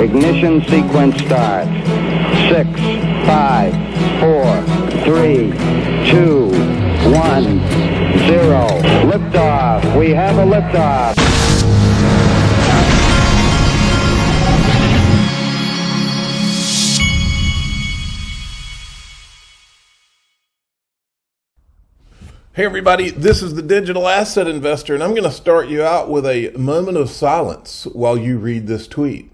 Ignition sequence starts. 6, 5, 4, 3, 2, 1, 0. Liftoff. We have a liftoff. Hey everybody, this is the Digital Asset Investor, and I'm going to start you out with a moment of silence while you read this tweet.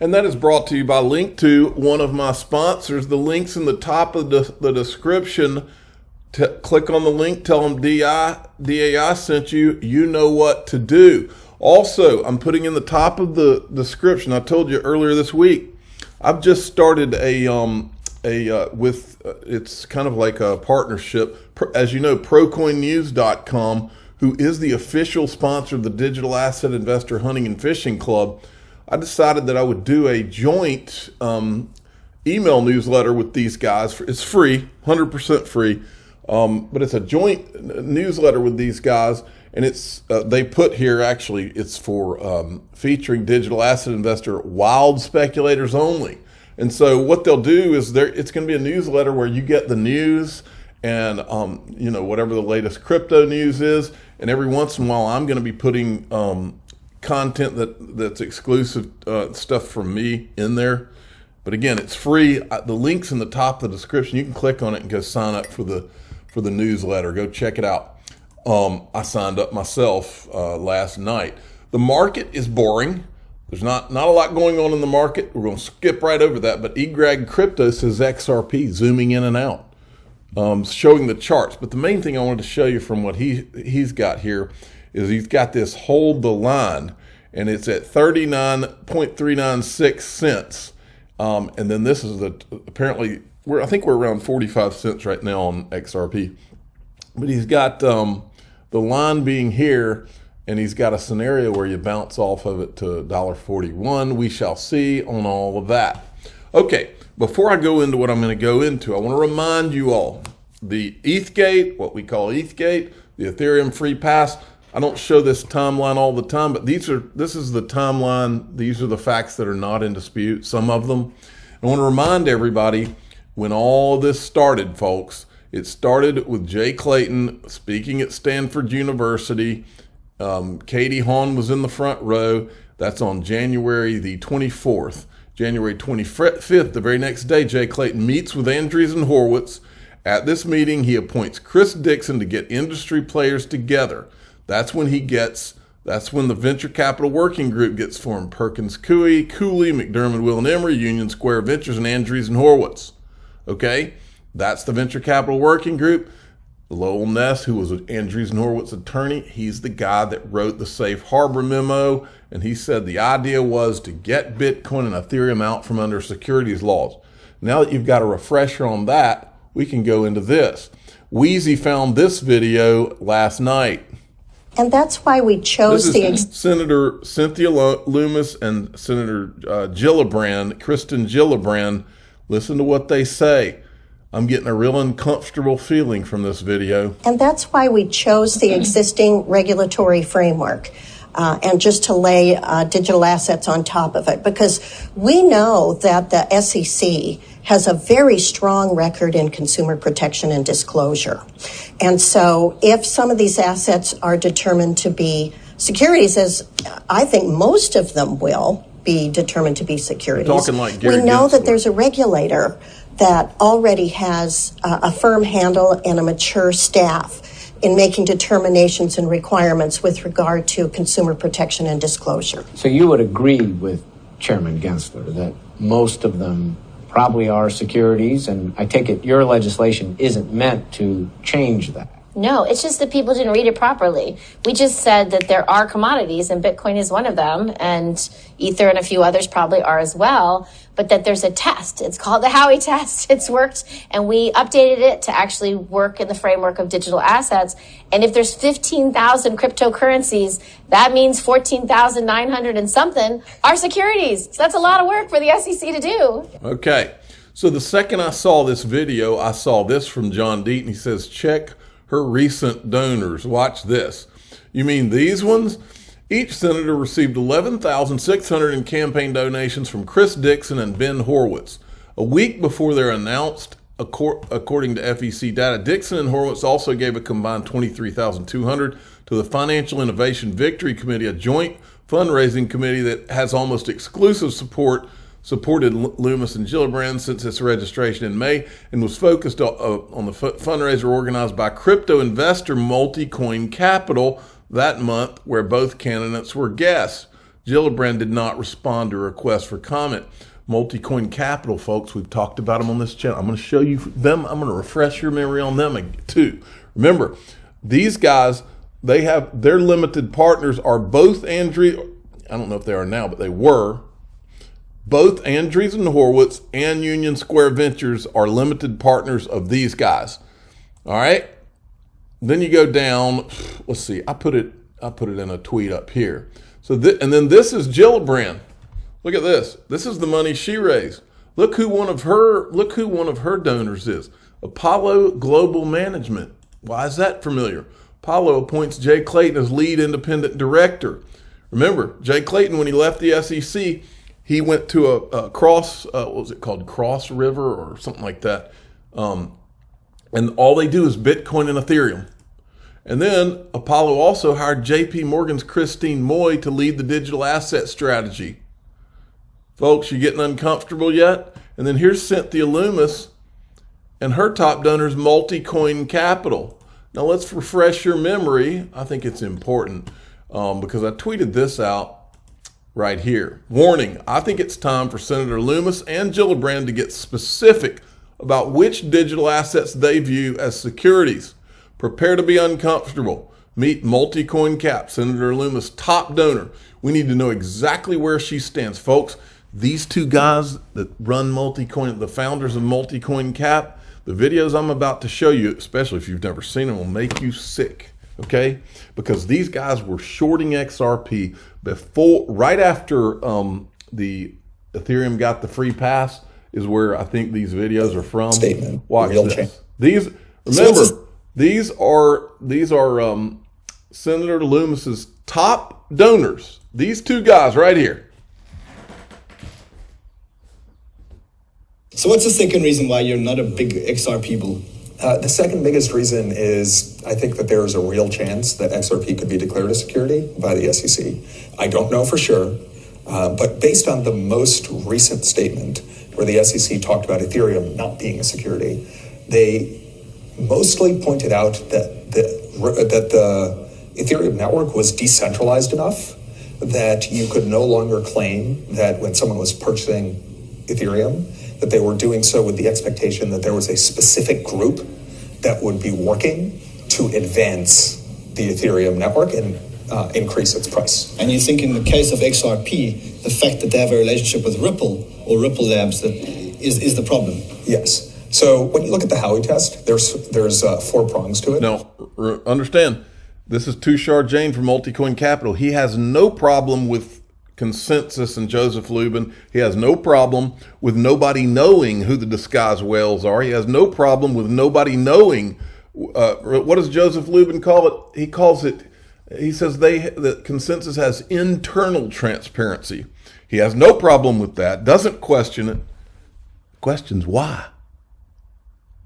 And that is brought to you by link to one of my sponsors. The link's in the top of the description. Click on the link, tell them DAI sent you. You know what to do. Also, I'm putting in the top of the description. I told you earlier this week, I've just started it's kind of like a partnership. As you know, ProCoinNews.com, who is the official sponsor of the Digital Asset Investor Hunting and Fishing Club, I decided that I would do a joint email newsletter with these guys. It's free, 100% free, but it's a joint newsletter with these guys, and it's they put here, actually, it's for featuring digital asset investor wild speculators only. And so what they'll do is it's going to be a newsletter where you get the news and whatever the latest crypto news is, and every once in a while I'm going to be putting content that's exclusive stuff from me in there. But again, it's free. The link's in the top of the description. You can click on it and go sign up for the newsletter. Go check it out. I signed up myself last night. The market is boring. There's not a lot going on in the market. We're going to skip right over that. But eGreg Crypto says XRP zooming in and out, showing the charts. But the main thing I wanted to show you from what he's got here is he's got this hold the line, and it's at 39.396 cents. And then this is apparently, I think we're around 45 cents right now on XRP. But he's got the line being here, and he's got a scenario where you bounce off of it to $1.41. We shall see on all of that. Okay, before I go into what I'm going to go into, I want to remind you all, the ETHgate, what we call ETHgate, the Ethereum free pass. I don't show this timeline all the time, but this is the timeline. These are the facts that are not in dispute, some of them. I want to remind everybody, when all this started, folks, it started with Jay Clayton speaking at Stanford University. Katie Hawn was in the front row. That's on January the 24th. January 25th, the very next day, Jay Clayton meets with Andreessen Horowitz. At this meeting, he appoints Chris Dixon to get industry players together. That's when the Venture Capital Working Group gets formed. Perkins Coie, Cooley, McDermott, Will and Emery, Union Square Ventures, and Andreessen Horowitz. Okay? That's the Venture Capital Working Group. Lowell Ness, who was Andreessen Horowitz's attorney, he's the guy that wrote the Safe Harbor memo, and he said the idea was to get Bitcoin and Ethereum out from under securities laws. Now that you've got a refresher on that, we can go into this. Wheezy found this video last night. And that's why we chose Senator Cynthia Loomis and Senator Kristen Gillibrand. Listen to what they say. I'm getting a real uncomfortable feeling from this video. And that's why we chose the existing regulatory framework and just to lay digital assets on top of it, because we know that the SEC has a very strong record in consumer protection and disclosure. And so if some of these assets are determined to be securities, as I think most of them will be determined to be securities, we know that there's a regulator that already has a firm handle and a mature staff in making determinations and requirements with regard to consumer protection and disclosure. So you would agree with Chairman Gensler that most of them probably are securities, and I take it your legislation isn't meant to change that. No, it's just that people didn't read it properly. We just said that there are commodities, and Bitcoin is one of them, and Ether and a few others probably are as well, but that there's a test. It's called the Howey test. It's worked, and we updated it to actually work in the framework of digital assets. And if there's 15,000 cryptocurrencies, that means 14,900 and something are securities. So that's a lot of work for the SEC to do. Okay. So the second I saw this video, I saw this from John Deaton. He says, check her recent donors. Watch this. You mean these ones? Each senator received $11,600 in campaign donations from Chris Dixon and Ben Horowitz. A week before they're announced, according to FEC data, Dixon and Horowitz also gave a combined $23,200 to the Financial Innovation Victory Committee, a joint fundraising committee that has almost exclusive supported Loomis and Gillibrand since its registration in May, and was focused on the fundraiser organized by crypto investor Multicoin Capital that month, where both candidates were guests. Gillibrand did not respond to a request for comment. Multicoin Capital, folks, we've talked about them on this channel. I'm going to show you them. I'm going to refresh your memory on them too. Remember, these guys, their limited partners are both I don't know if they are now, but they were. Both Andreessen Horowitz and Union Square Ventures are limited partners of these guys. All right. Then you go down. Let's see. I put it in a tweet up here. So and then this is Gillibrand. Look at this. This is the money she raised. Look who one of her donors is. Apollo Global Management. Why is that familiar? Apollo appoints Jay Clayton as lead independent director. Remember, Jay Clayton, when he left the SEC, he went to a Cross River or something like that. And all they do is Bitcoin and Ethereum. And then Apollo also hired JP Morgan's Christine Moy to lead the digital asset strategy. Folks, you getting uncomfortable yet? And then here's Cynthia Loomis and her top donors, Multicoin Capital. Now let's refresh your memory. I think it's important because I tweeted this out right here. Warning, I think it's time for Senator Loomis and Gillibrand to get specific about which digital assets they view as securities. Prepare to be uncomfortable. Meet Multicoin Cap, Senator Loomis' top donor. We need to know exactly where she stands. Folks, these two guys that run Multicoin, the founders of Multicoin Cap, the videos I'm about to show you, especially if you've never seen them, will make you sick. Okay, because these guys were shorting XRP right after the Ethereum got the free pass is where I think these videos are from. Statement. Watch this. These are Senator Loomis's top donors. These two guys right here. So what's the second reason why you're not a big XRP bull? The second biggest reason is I think that there is a real chance that XRP could be declared a security by the SEC. I don't know for sure, but based on the most recent statement where the SEC talked about Ethereum not being a security, they mostly pointed out that the Ethereum network was decentralized enough that you could no longer claim that when someone was purchasing Ethereum, that they were doing so with the expectation that there was a specific group that would be working to advance the Ethereum network and increase its price. And you think in the case of XRP, the fact that they have a relationship with Ripple or Ripple Labs that is the problem? Yes. So when you look at the Howey test, there's 4 prongs to it. Now, understand, this is Tushar Jain from Multicoin Capital. He has no problem with Consensus and Joseph Lubin. He has no problem with nobody knowing who the disguised whales are. He has no problem with nobody knowing. What does Joseph Lubin call it? He says that Consensus has internal transparency. He has no problem with that, doesn't question it. Questions why.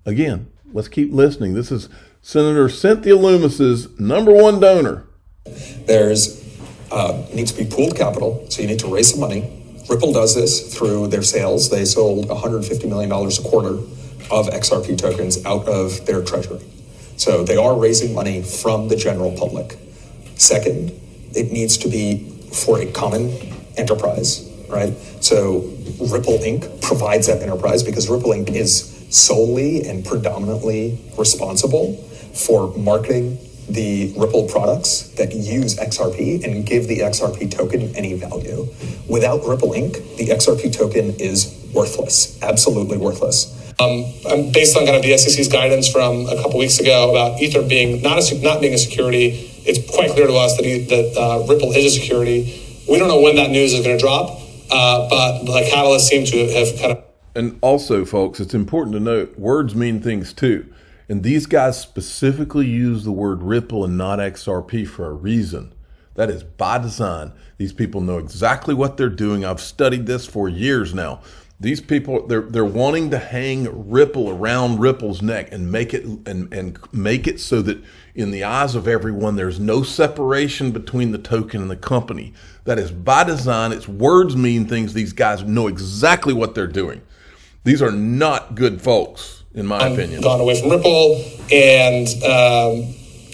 Again, let's keep listening. This is Senator Cynthia Loomis's #1 donor. There's needs to be pooled capital, so you need to raise some money. Ripple does this through their sales. They sold $150 million a quarter of XRP tokens out of their treasury. So they are raising money from the general public. Second, it needs to be for a common enterprise, right? So Ripple Inc. provides that enterprise because Ripple Inc. is solely and predominantly responsible for marketing the Ripple products that use XRP and give the XRP token any value. Without Ripple Inc., the XRP token is worthless, absolutely worthless. Based on kind of the SEC's guidance from a couple weeks ago about Ether being not being a security, it's quite clear to us that Ripple is a security. We don't know when that news is going to drop, but the catalysts seem to have kind of. And also, folks, it's important to note words mean things too. And these guys specifically use the word Ripple and not XRP for a reason. That is by design. These people know exactly what they're doing. I've studied this for years now. These people, they're wanting to hang Ripple around Ripple's neck and make it and make it so that in the eyes of everyone, there's no separation between the token and the company. That is by design. It's words mean things. These guys know exactly what they're doing. These are not good folks, in my opinion. Gone away from Ripple, and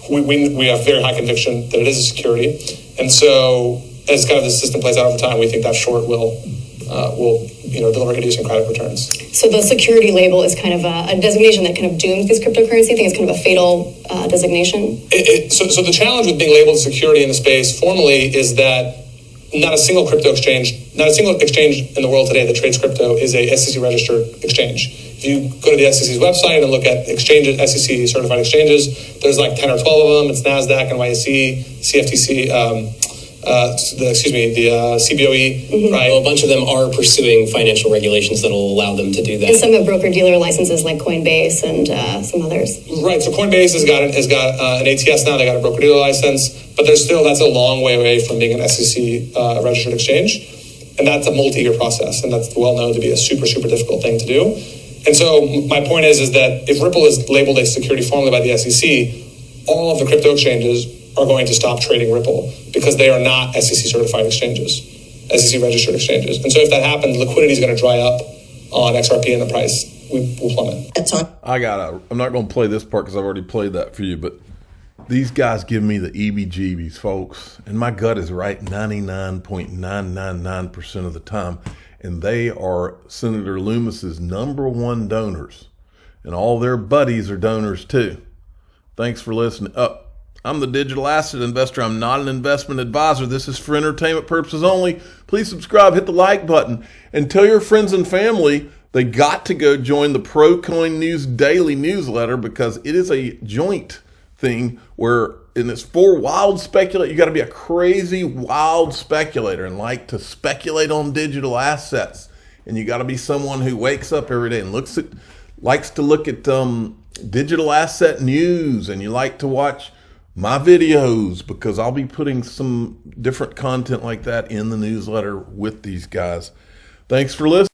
we have very high conviction that it is a security. And so, as kind of the system plays out over time, we think that short will deliver idiosyncratic returns. So the security label is kind of a designation that kind of dooms this cryptocurrency. I think it's kind of a fatal designation. So the challenge with being labeled security in the space formally is that not a single exchange in the world today that trades crypto is a SEC registered exchange. If you go to the SEC's website and look at exchanges, SEC certified exchanges, there's like 10 or 12 of them. It's NASDAQ, NYSE, CFTC, the CBOE, right? Well, a bunch of them are pursuing financial regulations that will allow them to do that. And some have broker-dealer licenses like Coinbase and some others. Right, so Coinbase has got an ATS now, they got a broker-dealer license, but that's a long way away from being an SEC registered exchange. And that's a multi-year process, and that's well known to be a super, super difficult thing to do. And so my point is that if Ripple is labeled a security formally by the SEC, all of the crypto exchanges are going to stop trading Ripple because they are not SEC certified exchanges, SEC registered exchanges. And so if that happens, liquidity is going to dry up on XRP and the price will plummet. I'm not going to play this part because I've already played that for you, but these guys give me the EBGBs, folks. And my gut is right 99.999% of the time. And they are Senator Loomis's #1 donors. And all their buddies are donors too. Thanks for listening. I'm the digital asset investor. I'm not an investment advisor. This is for entertainment purposes only. Please subscribe, hit the like button, and tell your friends and family they got to go join the ProCoin News Daily newsletter because it is a joint thing and it's for wild speculators. You got to be a crazy wild speculator and like to speculate on digital assets. And you got to be someone who wakes up every day and likes to look at digital asset news, and you like to watch my videos because I'll be putting some different content like that in the newsletter with these guys. Thanks for listening.